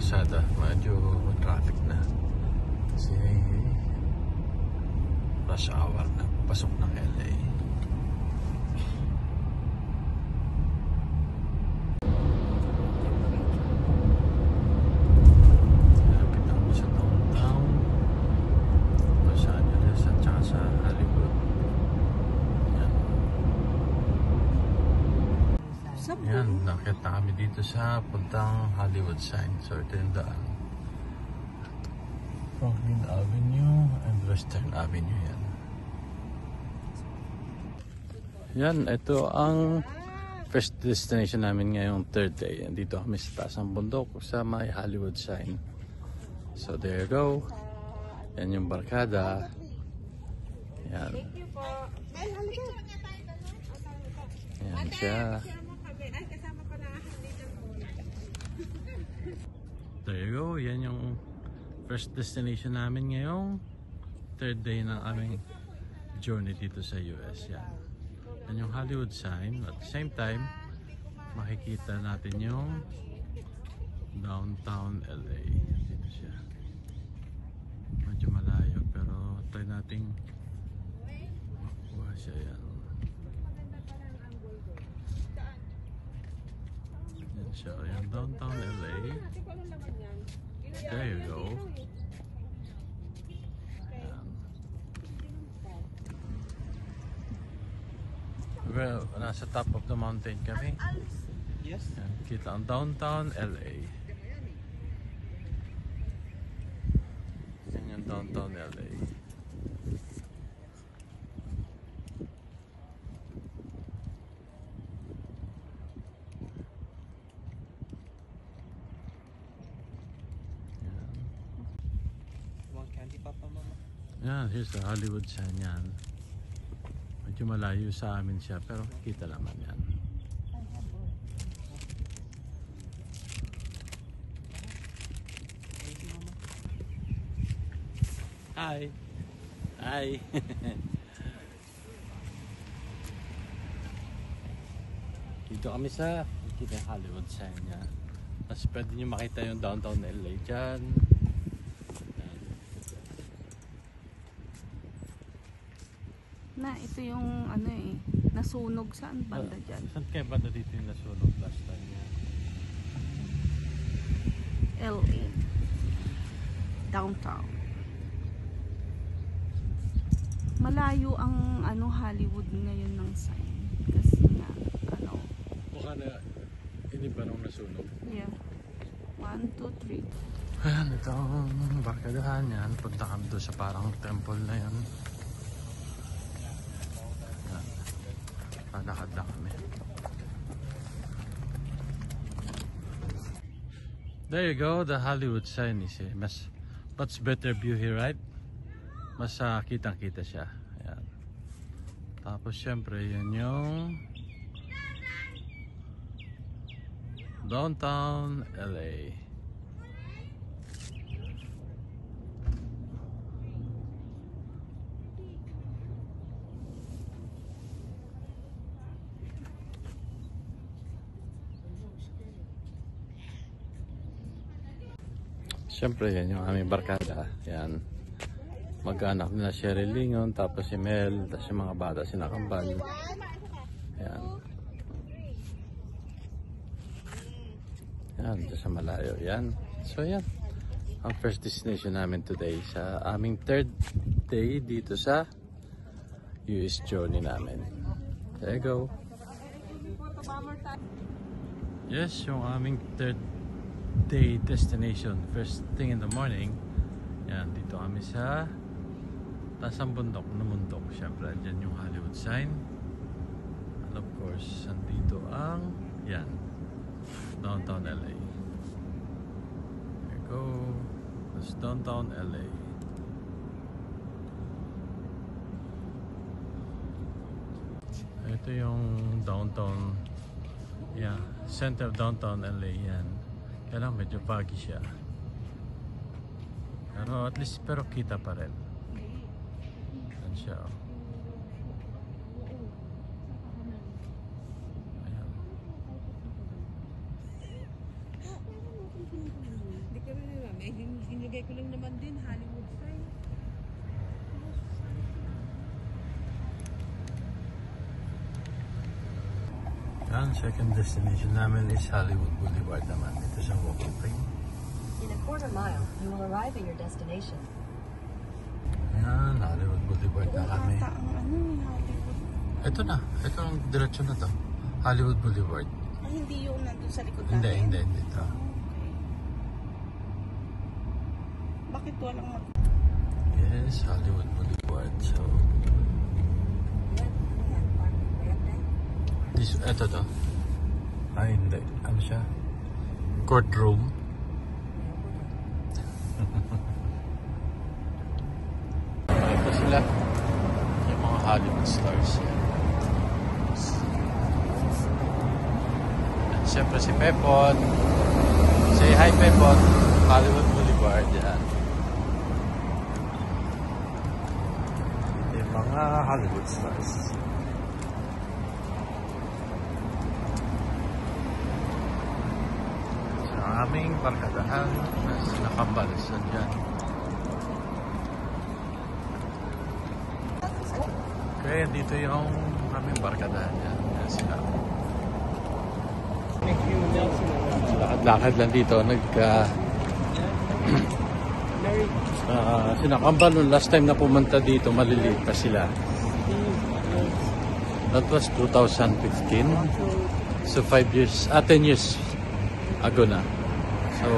kalsada, medyo traffic na kasi rush hour na, pasok ng LA. Lapit na kami sa downtown, Los Angeles at saka sa Hollywood. Yan, nakita kami dito sa puntang Hollywood sign. So ito yung daan, Franklin Avenue and Western Avenue. Yan, ito ang first destination namin ngayong third day. Dito kami sa taas ng bundok sa may Hollywood sign. So there you go. Yan yung barkada. Yan. Yan siya. There you go. Yan yung first destination namin ngayong third day ng aming journey dito sa US. Yan. Yan yung Hollywood sign. At the same time, makikita natin yung downtown LA. Dito siya. Medyo malayo pero try nating makuha siya. Yan. Yan siya. Yung downtown LA. There you go. Well, nasa top of the mountain kami. Yes. Yan, kita ang downtown LA. Yan yung downtown LA. One candy papa mama. Yan, here's the Hollywood sign yan. Medyo malayo sa amin siya pero kita naman yan. Hi! Hi! Dito kami sa kita Hollywood sign niya. Tapos pwede nyo makita yung downtown LA dyan. Na ito yung ano nasunog saan banda dyan? Saan kaya banda dito yung nasunog last time niya? LA downtown. Malayo ang ano Hollywood ngayon ng sign kasi nga ano Mukha na hindi ba nung nasunog? yeah 1, 2, 3. Ayan, ito ang barkadahan yan. Punta kami doon sa parang temple na yan. Lakad lang kami. There you go, the Hollywood sign is much better view here, right? Mas kitang-kita siya. Ayan. Tapos syempre yan yung downtown LA. Siyempre yan yung aming barkada. Yan. Mag-anak nila Cheryl Lingon, tapos si Mel, tapos yung mga bata sinakambal. Yan. Yan, dito sa malayo. Yan. So yan. Ang first destination namin today sa aming third day dito sa US journey namin. There you go. Yes, yung aming third day destination. First thing in the morning. Yan, dito kami sa taas ng bundok na mundok. Siyempre, dyan yung Hollywood sign. And of course, andito ang yan, downtown LA. There you go. That's downtown LA. Ito yung downtown, yeah, center of downtown LA. Yan. Kaya lang medyo foggy siya. Pero at least kita pa rin. Yan siya. Ayan. Eh, inilagay ko lang naman din, Hollywood sign. Ang second destination namin is Hollywood Boulevard naman. Ito sa walking train. In a quarter mile, you will arrive at your destination. Yan, Hollywood Boulevard na kami. Ata ang ano ni Hollywood. Ito na. Ito ang diretsyon na to. Hollywood Boulevard. Ay, hindi yung nandun sa likod Hindi, natin. hindi, hindi. Ito. Okay. Bakit walang mag... Yes, Hollywood Boulevard. So, ito to. Ay, hindi. Ano siya? Courtroom. Ito sila. Yung mga Hollywood stars. At syempre si Pepot. Say hi, Pepot. Hollywood Boulevard. Yan. Ito yung mga Hollywood stars. Aming barkadahan mas nakabalisan dyan. Okay, dito yung aming barkadahan dyan. Yan sila. Lakad-lakad lang dito. Sinakambal nung last time na pumunta dito, maliliit pa sila. That was 2015. So 5 years, 10 years ago na. So,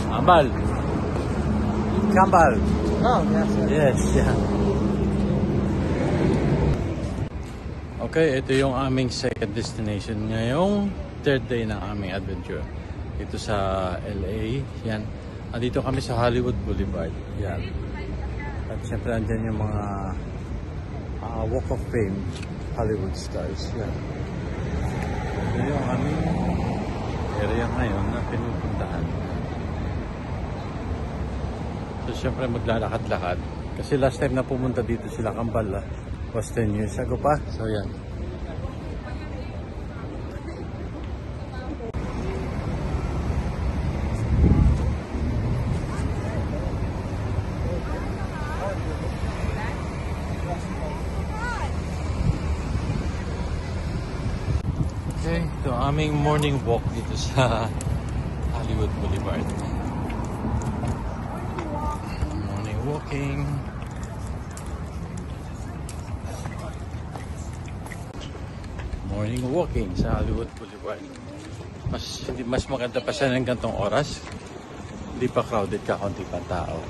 Kambal. Kambal. Oh, yes, sir. Yes, yeah. Okay, ito yung aming second destination ngayong third day ng aming adventure. Dito sa LA. Yan. Andito kami sa Hollywood Boulevard. Yan. At syempre andyan yung mga Walk of Fame Hollywood stars. Yan. Ito yung aming area ngayon na pinupuntahan. So syempre maglalakad-lakad. Kasi last time na pumunta dito sila Kambal was 10 years ago pa. So yan. Okay, ito ang aming morning walk dito sa Hollywood Boulevard. Morning walking. Morning walking sa Hollywood Boulevard. Mas maganda pa siya ng gantong oras. Hindi pa crowded ka, konti pa tao.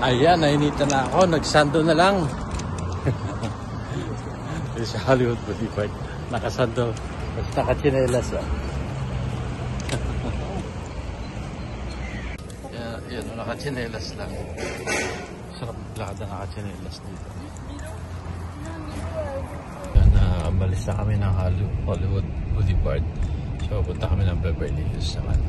Ayan, nainita na ako. Nagsando na lang. Sa Hollywood Boulevard. Nakasando. Tapos nakachinelas. Yan, nakachinelas lang. Sarap maglakad na nakachinelas dito. Yan, umalis na kami ng Hollywood Boulevard. So, punta kami ng Beverly Hills naman.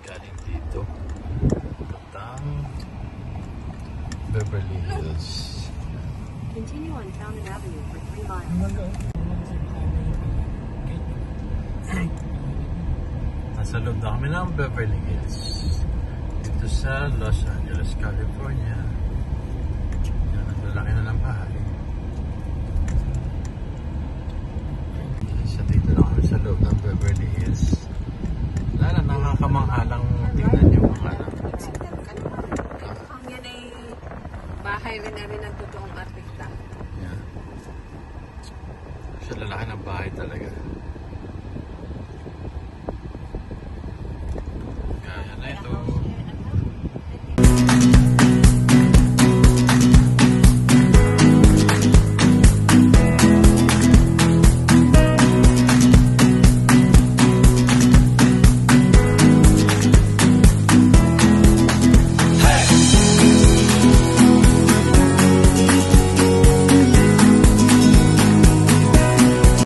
Galing dito. Puntang Beverly Hills. Continue on Fountain Avenue for 3 miles. Nasa loob na kami ng Beverly Hills. Dito sa Los Angeles, California. Yan, ang lalaki na ng bahay. So dito na kami sa loob ng Beverly Hills. Wala na, nakakamanghalang tingnan yung mga Ang yan ay bahay rin na rin ng totoong artista. yan. So lalaki ng bahay talaga.